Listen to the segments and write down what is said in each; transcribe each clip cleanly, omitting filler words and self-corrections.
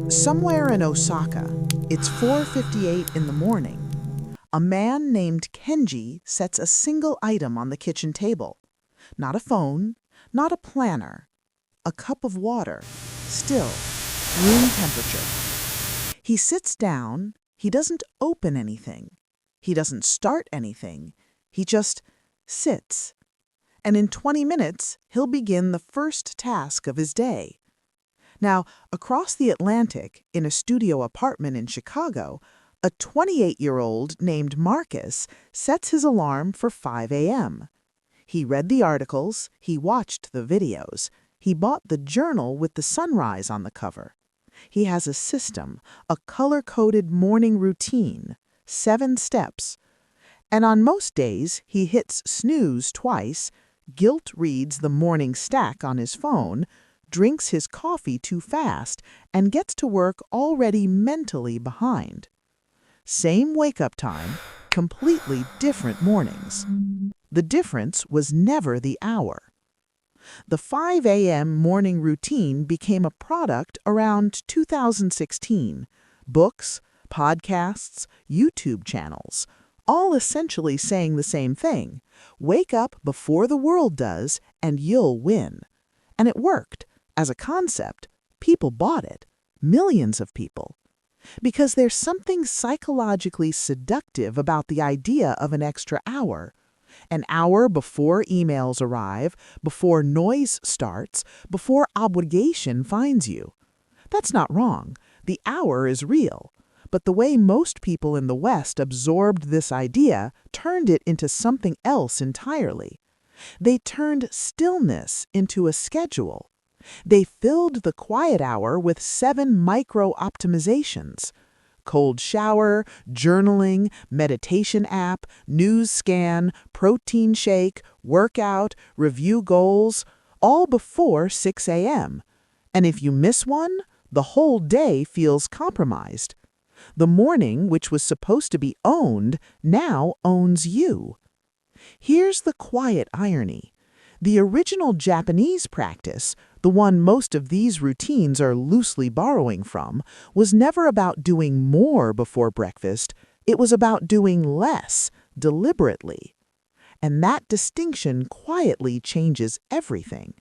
Somewhere in Osaka, it's 4:58 in the morning. A man named Kenji sets a single item on the kitchen table. Not a phone, not a planner. A cup of water, still, room temperature. He sits down, he doesn't open anything. He doesn't start anything. He just sits. And in 20 minutes, he'll begin the first task of his day. Now, across the Atlantic, in a studio apartment in Chicago, a 28-year-old named Marcus sets his alarm for 5 a.m. He read the articles, he watched the videos, he bought the journal with the sunrise on the cover. He has a system, a color-coded morning routine, 7 steps. And on most days, he hits snooze twice, guilt reads the morning stack on his phone, drinks his coffee too fast, and gets to work already mentally behind. Same wake-up time, completely different mornings. The difference was never the hour. The 5 a.m. morning routine became a product around 2016. Books, podcasts, YouTube channels, all essentially saying the same thing. Wake up before the world does, and you'll win. And it worked. As a concept, people bought it, millions of people. Because there's something psychologically seductive about the idea of an extra hour. An hour before emails arrive, before noise starts, before obligation finds you. That's not wrong. The hour is real. But the way most people in the West absorbed this idea turned it into something else entirely. They turned stillness into a schedule. They filled the quiet hour with 7 micro-optimizations. Cold shower, journaling, meditation app, news scan, protein shake, workout, review goals, all before 6 a.m. And if you miss one, the whole day feels compromised. The morning, which was supposed to be owned, now owns you. Here's the quiet irony. The original Japanese practice, the one most of these routines are loosely borrowing from, was never about doing more before breakfast. It was about doing less, deliberately. And that distinction quietly changes everything.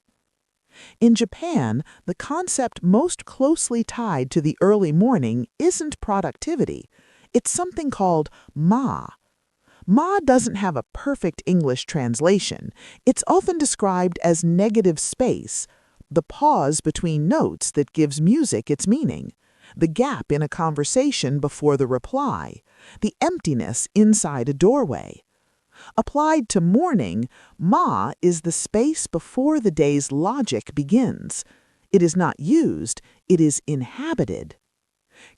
In Japan, the concept most closely tied to the early morning isn't productivity. It's something called ma. Ma doesn't have a perfect English translation. It's often described as negative space, the pause between notes that gives music its meaning, the gap in a conversation before the reply, the emptiness inside a doorway. Applied to morning, ma is the space before the day's logic begins. It is not used, it is inhabited.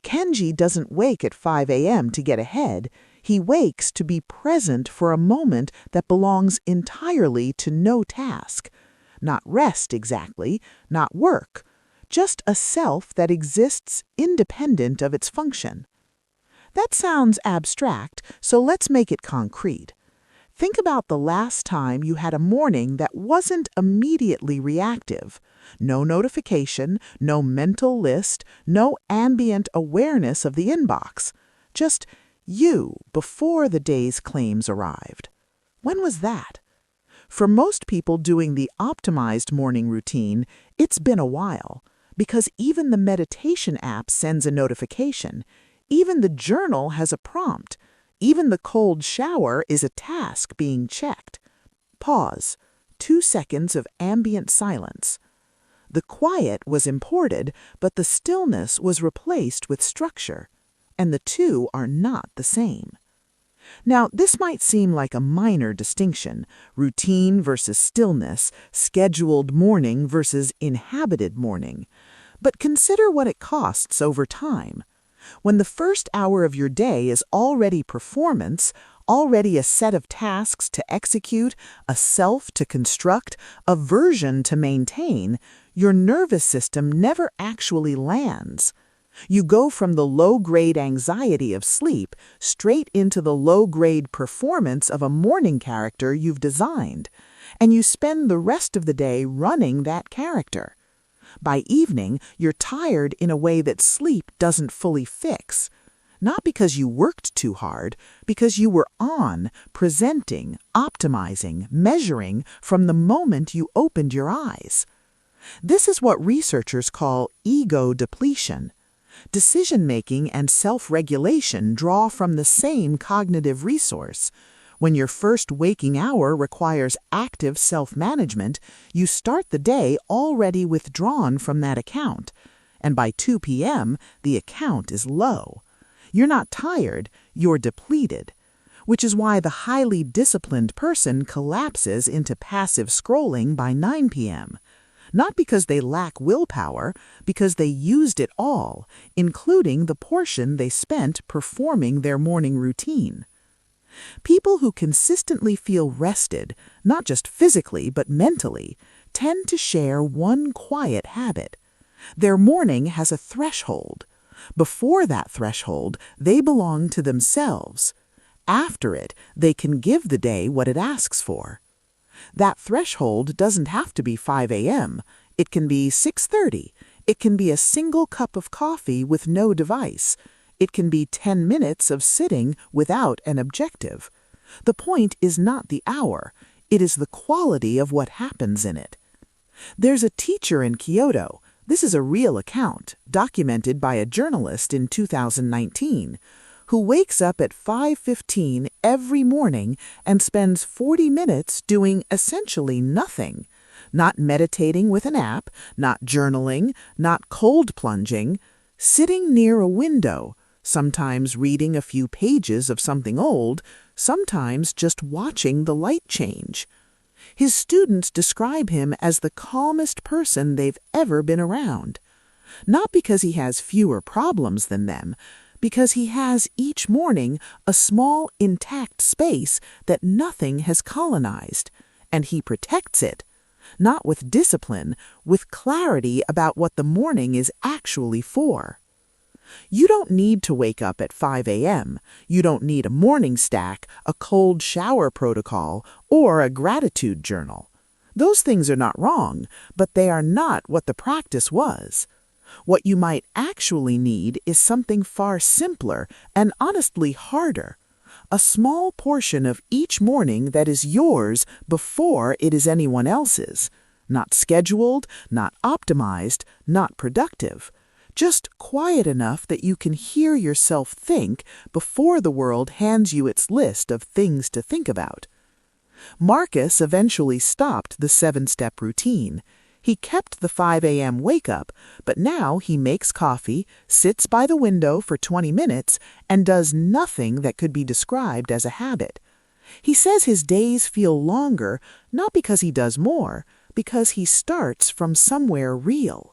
Kenji doesn't wake at 5 a.m. to get ahead. He wakes to be present for a moment that belongs entirely to no task. Not rest exactly, not work, just a self that exists independent of its function. That sounds abstract, so let's make it concrete. Think about the last time you had a morning that wasn't immediately reactive. No notification, no mental list, no ambient awareness of the inbox. Just you before the day's claims arrived. When was that? For most people doing the optimized morning routine, it's been a while, because even the meditation app sends a notification. Even the journal has a prompt. Even the cold shower is a task being checked. Pause. 2 seconds of ambient silence. The quiet was imported, but the stillness was replaced with structure. And the two are not the same. Now, this might seem like a minor distinction, routine versus stillness, scheduled morning versus inhabited morning. But consider what it costs over time. When the first hour of your day is already performance, already a set of tasks to execute, a self to construct, a version to maintain, your nervous system never actually lands. You go from the low-grade anxiety of sleep straight into the low-grade performance of a morning character you've designed, and you spend the rest of the day running that character. By evening, you're tired in a way that sleep doesn't fully fix. Not because you worked too hard, because you were on, presenting, optimizing, measuring from the moment you opened your eyes. This is what researchers call ego depletion. Decision-making and self-regulation draw from the same cognitive resource. When your first waking hour requires active self-management, you start the day already withdrawn from that account. And by 2 p.m., the account is low. You're not tired, you're depleted. Which is why the highly disciplined person collapses into passive scrolling by 9 p.m. Not because they lack willpower, because they used it all, including the portion they spent performing their morning routine. People who consistently feel rested, not just physically but mentally, tend to share one quiet habit. Their morning has a threshold. Before that threshold, they belong to themselves. After it, they can give the day what it asks for. That threshold doesn't have to be 5 a.m. It can be 6:30. It can be a single cup of coffee with no device. It can be 10 minutes of sitting without an objective. The point is not the hour. It is the quality of what happens in it. There's a teacher in Kyoto. This is a real account, documented by a journalist in 2019, who wakes up at 5:15 every morning and spends 40 minutes doing essentially nothing. Not meditating with an app, not journaling, not cold plunging, sitting near a window, sometimes reading a few pages of something old, sometimes just watching the light change. His students describe him as the calmest person they've ever been around. Not because he has fewer problems than them, because he has each morning a small, intact space that nothing has colonized, and he protects it. Not with discipline, with clarity about what the morning is actually for. You don't need to wake up at 5 a.m. You don't need a morning stack, a cold shower protocol, or a gratitude journal. Those things are not wrong, but they are not what the practice was. What you might actually need is something far simpler and honestly harder. A small portion of each morning that is yours before it is anyone else's. Not scheduled, not optimized, not productive. Just quiet enough that you can hear yourself think before the world hands you its list of things to think about. Marcus eventually stopped the 7-step routine. He kept the 5 a.m. wake-up, but now he makes coffee, sits by the window for 20 minutes, and does nothing that could be described as a habit. He says his days feel longer, not because he does more, because he starts from somewhere real.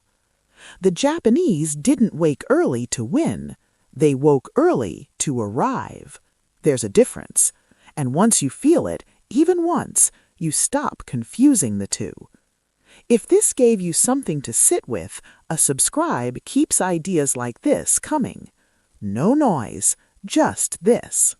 The Japanese didn't wake early to win. They woke early to arrive. There's a difference. And once you feel it, even once, you stop confusing the two. If this gave you something to sit with, a subscribe keeps ideas like this coming. No noise, just this.